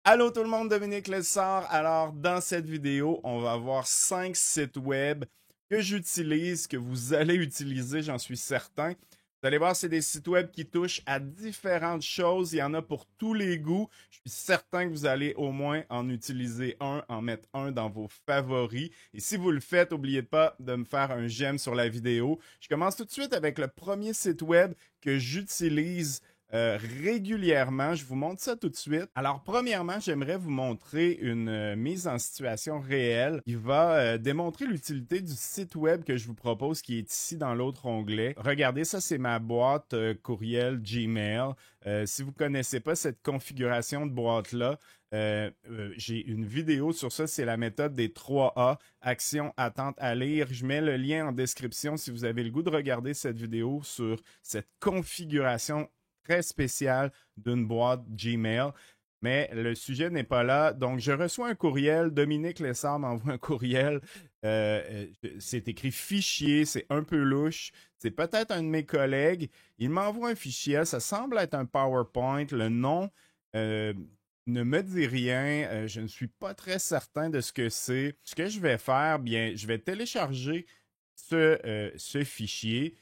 Allô tout le monde, Dominique Lessard. Alors, dans cette vidéo, on va voir 5 sites web que j'utilise, que vous allez utiliser, j'en suis certain. Vous allez voir, c'est des sites web qui touchent à différentes choses. Il y en a pour tous les goûts. Je suis certain que vous allez au moins en utiliser un, en mettre un dans vos favoris. Et si vous le faites, n'oubliez pas de me faire un j'aime sur la vidéo. Je commence tout de suite avec le premier site web que j'utilise régulièrement. Je vous montre ça tout de suite. Alors, premièrement, j'aimerais vous montrer une mise en situation réelle qui va démontrer l'utilité du site web que je vous propose, qui est ici dans l'autre onglet. Regardez, ça, c'est ma boîte courriel Gmail. Si vous ne connaissez pas cette configuration de boîte-là, j'ai une vidéo sur ça, c'est la méthode des 3A, action, attente, à lire. Je mets le lien en description si vous avez le goût de regarder cette vidéo sur cette configuration très spéciale d'une boîte Gmail. Mais le sujet n'est pas là. Donc, je reçois un courriel. Dominique Lessard m'envoie un courriel. C'est écrit fichier. C'est un peu louche. C'est peut-être un de mes collègues. Il m'envoie un fichier. Ça semble être un PowerPoint. Le nom ne me dit rien. Je ne suis pas très certain de ce que c'est. Ce que je vais faire, bien, je vais télécharger ce fichier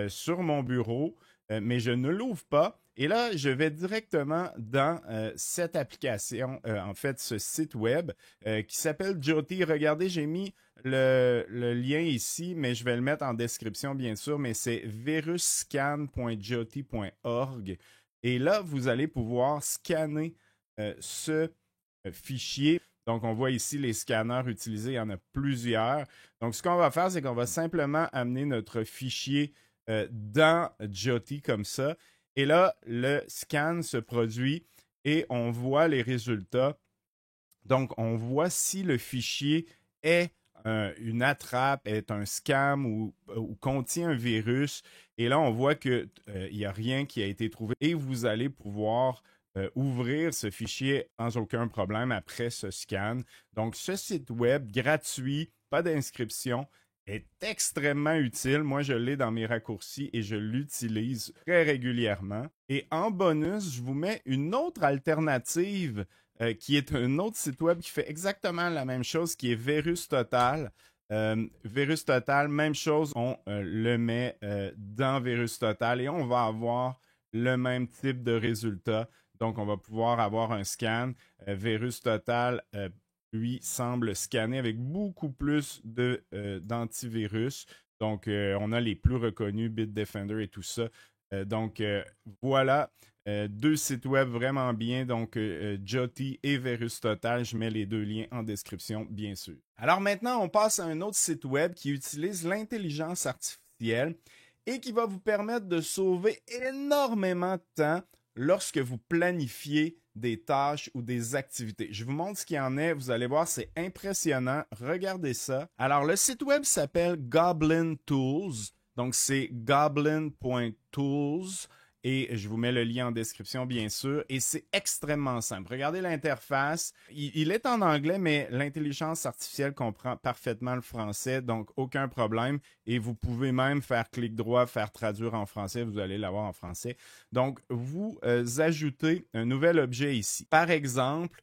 sur mon bureau, mais je ne l'ouvre pas. Et là, je vais directement dans cette application, en fait, ce site web qui s'appelle Joti. Regardez, j'ai mis le lien ici, mais je vais le mettre en description, bien sûr, mais c'est virusscan.joti.org. Et là, vous allez pouvoir scanner ce fichier. Donc, on voit ici les scanners utilisés, il y en a plusieurs. Donc, ce qu'on va faire, c'est qu'on va simplement amener notre fichier dans Joti comme ça. Et là, le scan se produit et on voit les résultats. Donc, on voit si le fichier est une attrape, est un scam ou contient un virus. Et là, on voit qu'il n'y a rien qui a été trouvé. Et vous allez pouvoir ouvrir ce fichier sans aucun problème après ce scan. Donc, ce site web gratuit, pas d'inscription, est extrêmement utile. Moi, je l'ai dans mes raccourcis et je l'utilise très régulièrement. Et en bonus, je vous mets une autre alternative qui est un autre site web qui fait exactement la même chose, qui est Verus Total. Verus Total, même chose, on le met dans Verus Total et on va avoir le même type de résultat. Donc, on va pouvoir avoir un scan. Verus Total lui, semble scanner avec beaucoup plus d'antivirus. Donc, on a les plus reconnus, Bitdefender et tout ça. Voilà, deux sites web vraiment bien. Donc, Joti et Verus Total, je mets les deux liens en description, bien sûr. Alors maintenant, on passe à un autre site web qui utilise l'intelligence artificielle et qui va vous permettre de sauver énormément de temps lorsque vous planifiez des tâches ou des activités. Je vous montre ce qu'il y en est. Vous allez voir, c'est impressionnant. Regardez ça. Alors, le site web s'appelle Goblin Tools. Donc, c'est goblin.tools. Et je vous mets le lien en description, bien sûr. Et c'est extrêmement simple. Regardez l'interface. Il est en anglais, mais l'intelligence artificielle comprend parfaitement le français, donc aucun problème. Et vous pouvez même faire clic droit, faire traduire en français. Vous allez l'avoir en français. Donc, vous ajoutez un nouvel objet ici. Par exemple,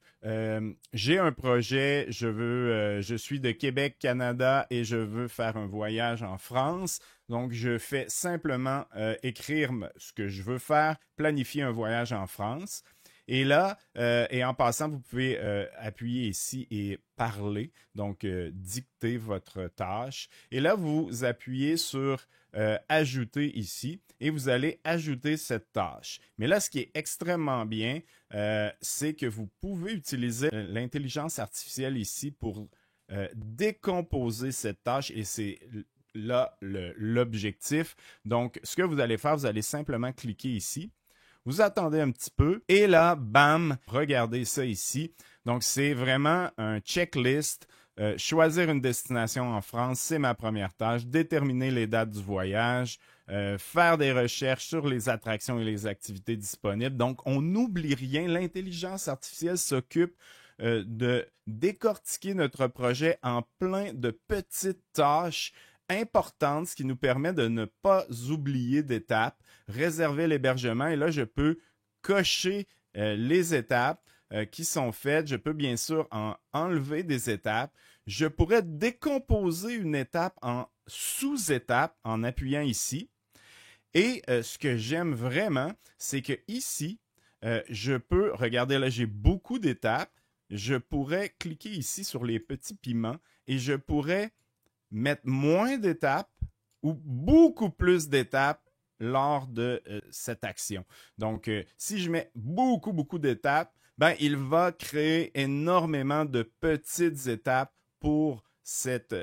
j'ai un projet, je suis de Québec, Canada, et je veux faire un voyage en France. Donc, je fais simplement écrire ce que je veux faire, planifier un voyage en France. Et là, et en passant, vous pouvez appuyer ici et parler, donc dicter votre tâche. Et là, vous appuyez sur ajouter ici et vous allez ajouter cette tâche. Mais là, ce qui est extrêmement bien, c'est que vous pouvez utiliser l'intelligence artificielle ici pour décomposer cette tâche et c'est là l'objectif. Donc, ce que vous allez faire, vous allez simplement cliquer ici. Vous attendez un petit peu et là, bam, regardez ça ici. Donc, c'est vraiment un checklist. Choisir une destination en France, c'est ma première tâche. Déterminer les dates du voyage. Faire des recherches sur les attractions et les activités disponibles. Donc, on n'oublie rien. L'intelligence artificielle s'occupe de décortiquer notre projet en plein de petites tâches importante, ce qui nous permet de ne pas oublier d'étapes, réserver l'hébergement et là, je peux cocher les étapes. qui sont faites. Je peux bien sûr en enlever des étapes. Je pourrais décomposer une étape en sous-étapes en appuyant ici. Et ce que j'aime vraiment, c'est que ici, je peux, regardez là, j'ai beaucoup d'étapes. Je pourrais cliquer ici sur les petits piments et je pourrais mettre moins d'étapes ou beaucoup plus d'étapes lors de cette action. Donc, si je mets beaucoup d'étapes, ben, il va créer énormément de petites étapes pour cette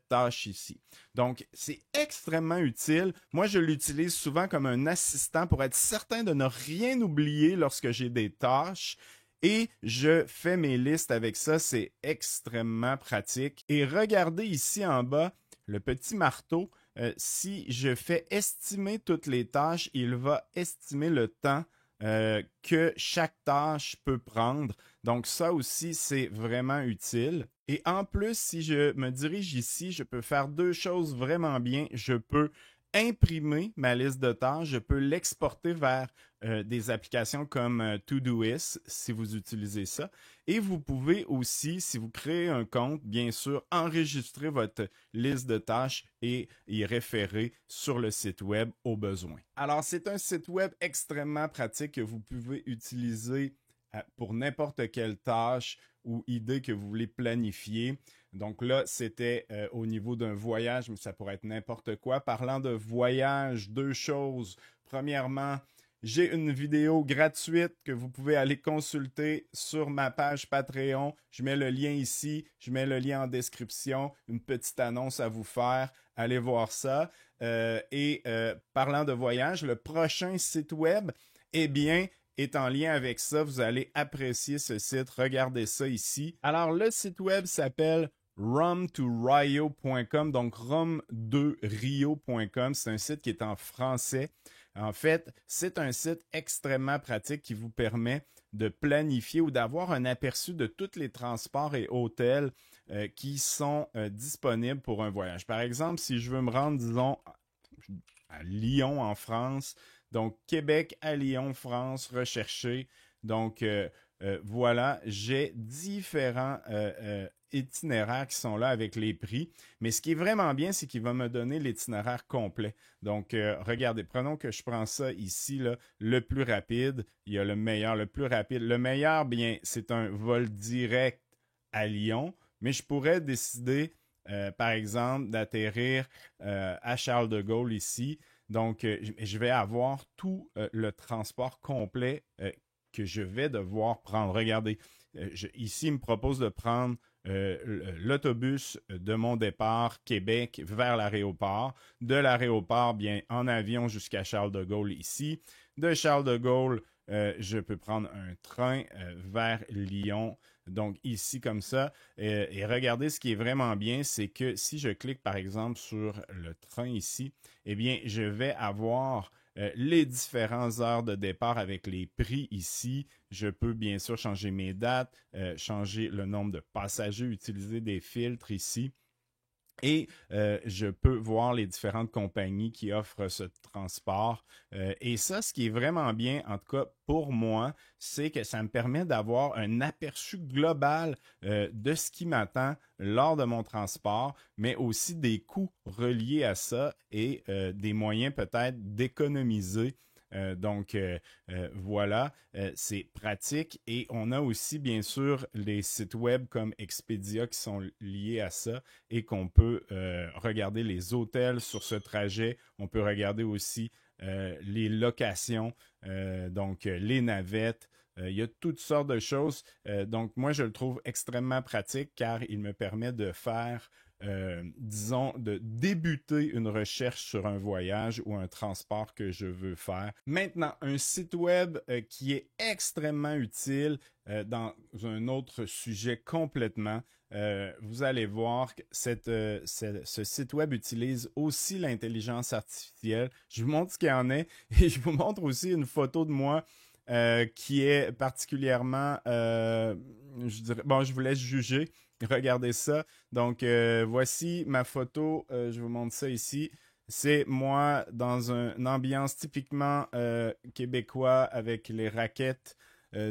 tâche ici. Donc, c'est extrêmement utile. Moi, je l'utilise souvent comme un assistant pour être certain de ne rien oublier lorsque j'ai des tâches. Et je fais mes listes avec ça. C'est extrêmement pratique. Et regardez ici en bas, le petit marteau. Si je fais estimer toutes les tâches, il va estimer le temps que chaque tâche peut prendre. Donc ça aussi, c'est vraiment utile. Et en plus, si je me dirige ici, je peux faire deux choses vraiment bien. Je peux imprimer ma liste de tâches, je peux l'exporter vers des applications comme Todoist si vous utilisez ça. Et vous pouvez aussi, si vous créez un compte, bien sûr, enregistrer votre liste de tâches et y référer sur le site web au besoin. Alors, c'est un site web extrêmement pratique que vous pouvez utiliser pour n'importe quelle tâche ou idée que vous voulez planifier. Donc là, c'était au niveau d'un voyage, mais ça pourrait être n'importe quoi. Parlant de voyage, deux choses. Premièrement, j'ai une vidéo gratuite que vous pouvez aller consulter sur ma page Patreon. Je mets le lien ici, je mets le lien en description, une petite annonce à vous faire. Allez voir ça. Parlant de voyage, le prochain site web, eh bien, est en lien avec ça. Vous allez apprécier ce site. Regardez ça ici. Alors, le site web s'appelle rum2rio.com, donc rum2rio.com. C'est un site qui est en français. En fait, c'est un site extrêmement pratique qui vous permet de planifier ou d'avoir un aperçu de tous les transports et hôtels qui sont disponibles pour un voyage. Par exemple, si je veux me rendre, disons, à Lyon en France, donc Québec à Lyon, France, recherché. Donc, voilà, j'ai différents itinéraires qui sont là avec les prix. Mais ce qui est vraiment bien, c'est qu'il va me donner l'itinéraire complet. Donc, regardez, prenons que je prends ça ici, là, le plus rapide. Il y a le meilleur, le plus rapide. Le meilleur, bien, c'est un vol direct à Lyon, mais je pourrais décider, par exemple, d'atterrir à Charles de Gaulle ici. Donc, je vais avoir tout le transport complet que je vais devoir prendre. Regardez, ici, il me propose de prendre l'autobus de mon départ Québec vers l'aéroport. De l'aéroport, bien, en avion jusqu'à Charles de Gaulle ici. De Charles de Gaulle, je peux prendre un train vers Lyon. Donc ici comme ça. Et regardez, ce qui est vraiment bien, c'est que si je clique par exemple sur le train ici, eh bien, je vais avoir les différentes heures de départ avec les prix ici. Je peux bien sûr changer mes dates, changer le nombre de passagers, utiliser des filtres ici. Et je peux voir les différentes compagnies qui offrent ce transport. Et ça, ce qui est vraiment bien, en tout cas pour moi, c'est que ça me permet d'avoir un aperçu global de ce qui m'attend lors de mon transport, mais aussi des coûts reliés à ça et des moyens peut-être d'économiser. Voilà, c'est pratique et on a aussi bien sûr les sites web comme Expedia qui sont liés à ça et qu'on peut regarder les hôtels sur ce trajet. On peut regarder aussi les locations, les navettes. Il y a toutes sortes de choses. Donc moi, je le trouve extrêmement pratique car il me permet de faire disons, de débuter une recherche sur un voyage ou un transport que je veux faire. Maintenant, un site web qui est extrêmement utile dans un autre sujet complètement. Vous allez voir que ce site web utilise aussi l'intelligence artificielle. Je vous montre ce qu'il y en est et je vous montre aussi une photo de moi qui est particulièrement, je dirais, bon, je vous laisse juger. Regardez ça. Donc, voici ma photo. Je vous montre ça ici. C'est moi dans une ambiance typiquement québécois avec les raquettes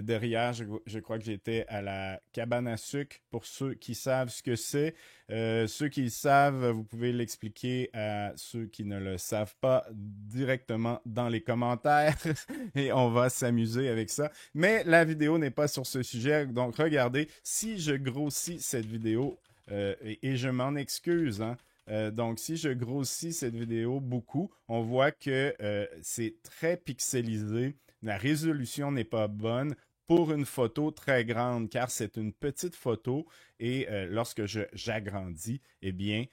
derrière, je crois que j'étais à la cabane à sucre pour ceux qui savent ce que c'est. Ceux qui le savent, vous pouvez l'expliquer à ceux qui ne le savent pas directement dans les commentaires et on va s'amuser avec ça. Mais la vidéo n'est pas sur ce sujet, donc regardez, si je grossis cette vidéo, et je m'en excuse, hein, donc, si je grossis cette vidéo beaucoup, on voit que c'est très pixelisé. La résolution n'est pas bonne pour une photo très grande, car c'est une petite photo et lorsque j'agrandis, eh bien,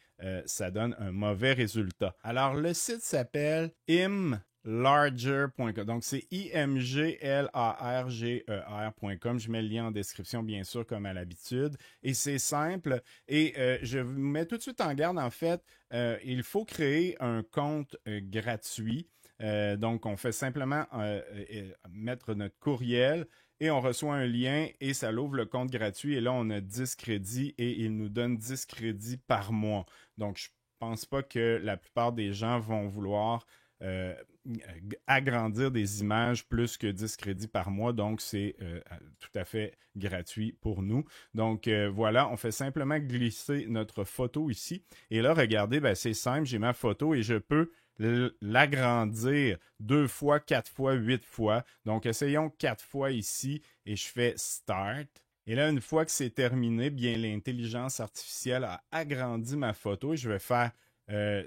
ça donne un mauvais résultat. Alors, le site s'appelle imlarger.com. Donc, c'est imglarger.com. Je mets le lien en description, bien sûr, comme à l'habitude. Et c'est simple. Et je vous mets tout de suite en garde, en fait, il faut créer un compte gratuit. Donc, on fait simplement mettre notre courriel et on reçoit un lien et ça l'ouvre le compte gratuit. Et là, on a 10 crédits et il nous donne 10 crédits par mois. Donc, je ne pense pas que la plupart des gens vont vouloir agrandir des images plus que 10 crédits par mois. Donc, c'est tout à fait gratuit pour nous. Donc, voilà, on fait simplement glisser notre photo ici. Et là, regardez, ben, c'est simple, j'ai ma photo et je peux l'agrandir 2 fois, 4 fois, 8 fois. Donc, essayons 4 fois ici et je fais Start. Et là, une fois que c'est terminé, bien, l'intelligence artificielle a agrandi ma photo et je vais faire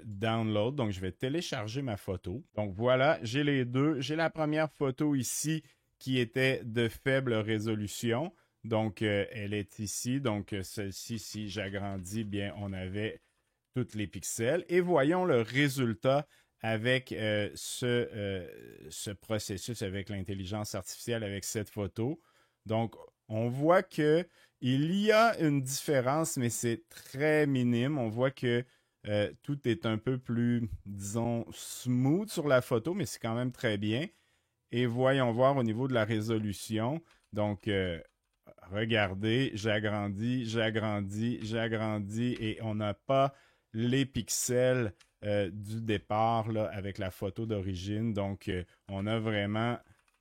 Download. Donc, je vais télécharger ma photo. Donc, voilà, j'ai les deux. J'ai la première photo ici qui était de faible résolution. Donc, elle est ici. Donc, celle-ci, si j'agrandis, bien, on avait tous les pixels. Et voyons le résultat avec ce processus, avec l'intelligence artificielle, avec cette photo. Donc, on voit qu'il y a une différence, mais c'est très minime. On voit que tout est un peu plus, disons, smooth sur la photo, mais c'est quand même très bien. Et voyons voir au niveau de la résolution. Donc, regardez, j'agrandis, j'agrandis, j'agrandis et on n'a pas les pixels du départ là, avec la photo d'origine. Donc, on a vraiment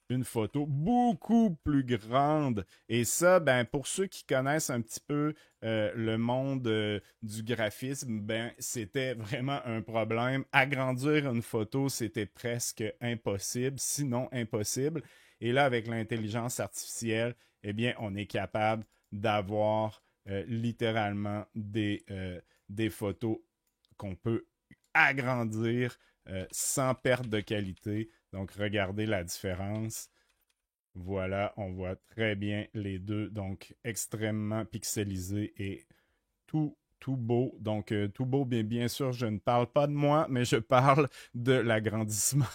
une photo beaucoup plus grande. Et ça, ben, pour ceux qui connaissent un petit peu le monde du graphisme, ben, c'était vraiment un problème. Agrandir une photo, c'était presque impossible, sinon impossible. Et là, avec l'intelligence artificielle, eh bien, on est capable d'avoir littéralement des photos qu'on peut agrandir sans perte de qualité. Donc, regardez la différence. Voilà, on voit très bien les deux. Donc, extrêmement pixelisé et tout beau. Donc, tout beau, bien sûr, je ne parle pas de moi, mais je parle de l'agrandissement.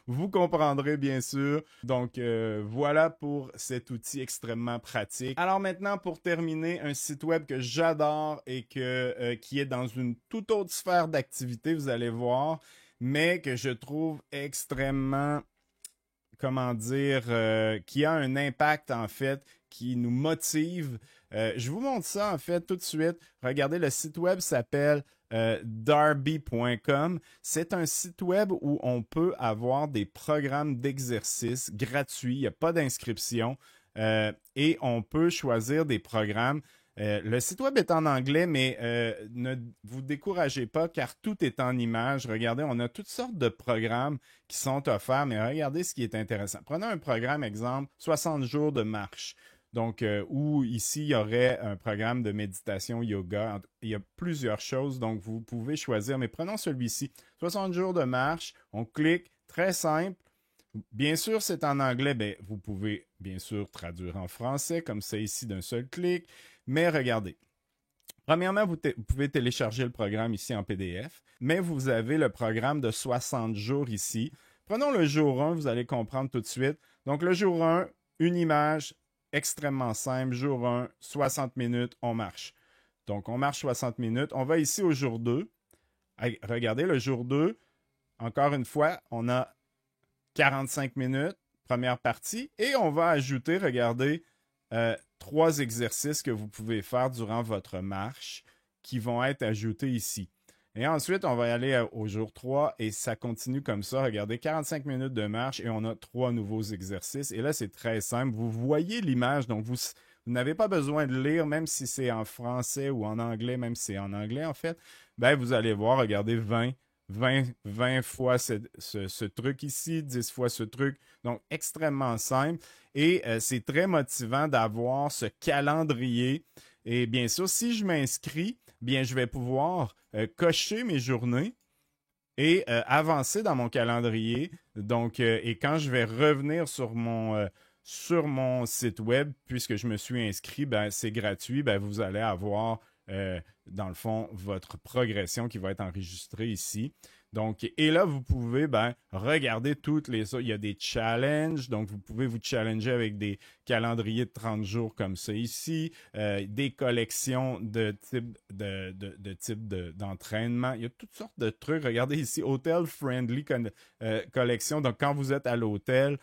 Vous comprendrez, bien sûr. Donc, voilà pour cet outil extrêmement pratique. Alors maintenant, pour terminer, un site web que j'adore et qui est dans une toute autre sphère d'activité, vous allez voir, mais que je trouve extrêmement, comment dire, qui a un impact, en fait, qui nous motive. Je vous montre ça, en fait, tout de suite. Regardez, le site web s'appelle darby.com. C'est un site web où on peut avoir des programmes d'exercice gratuits. Il n'y a pas d'inscription. Et on peut choisir des programmes. Le site web est en anglais, mais ne vous découragez pas car tout est en images. Regardez, on a toutes sortes de programmes qui sont offerts, mais regardez ce qui est intéressant. Prenons un programme, exemple, 60 jours de marche. Donc, où ici, il y aurait un programme de méditation, yoga. Il y a plusieurs choses, donc vous pouvez choisir. Mais prenons celui-ci, 60 jours de marche. On clique, très simple. Bien sûr, c'est en anglais. Bien, vous pouvez bien sûr traduire en français, comme ça ici d'un seul clic. Mais regardez. Premièrement, vous pouvez télécharger le programme ici en PDF, mais vous avez le programme de 60 jours ici. Prenons le jour 1, vous allez comprendre tout de suite. Donc, le jour 1, une image extrêmement simple. Jour 1, 60 minutes, on marche. Donc, on marche 60 minutes. On va ici au jour 2. Regardez, le jour 2, encore une fois, on a 45 minutes, première partie, et on va ajouter, regardez, 3 exercices que vous pouvez faire durant votre marche qui vont être ajoutés ici. Et ensuite, on va aller au jour 3 et ça continue comme ça. Regardez, 45 minutes de marche et on a 3 nouveaux exercices. Et là, c'est très simple. Vous voyez l'image, donc vous n'avez pas besoin de lire, même si c'est en français ou en anglais, même si c'est en anglais en fait. Ben, vous allez voir, regardez, 20 fois ce truc ici, 10 fois ce truc. Donc, extrêmement simple. Et c'est très motivant d'avoir ce calendrier. Et bien sûr, si je m'inscris, bien, je vais pouvoir cocher mes journées et avancer dans mon calendrier. Donc, et quand je vais revenir sur mon site web, puisque je me suis inscrit, ben, c'est gratuit, ben, vous allez avoir, dans le fond, votre progression qui va être enregistrée ici. Donc, et là, vous pouvez regarder toutes les autres. Il y a des challenges, donc vous pouvez vous challenger avec des calendriers de 30 jours comme ça ici, des collections de type d'entraînement. Il y a toutes sortes de trucs. Regardez ici, Hotel Friendly collection. Donc, quand vous êtes à l'hôtel,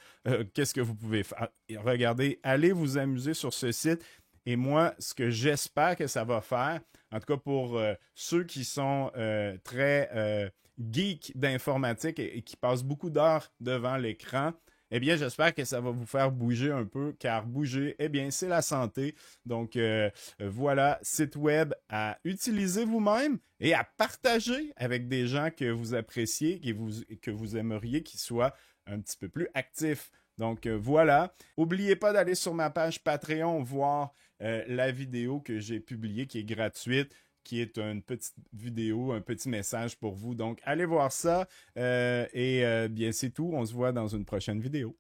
qu'est-ce que vous pouvez faire? Regardez, allez vous amuser sur ce site. Et moi, ce que j'espère que ça va faire, en tout cas pour ceux qui sont très geeks d'informatique et qui passent beaucoup d'heures devant l'écran, eh bien, j'espère que ça va vous faire bouger un peu, car bouger, eh bien, c'est la santé. Donc, voilà, site web à utiliser vous-même et à partager avec des gens que vous appréciez, que vous aimeriez qu'ils soient un petit peu plus actifs. Donc, voilà. N'oubliez pas d'aller sur ma page Patreon voir la vidéo que j'ai publiée qui est gratuite, qui est une petite vidéo, un petit message pour vous. Donc, allez voir ça et bien, c'est tout. On se voit dans une prochaine vidéo.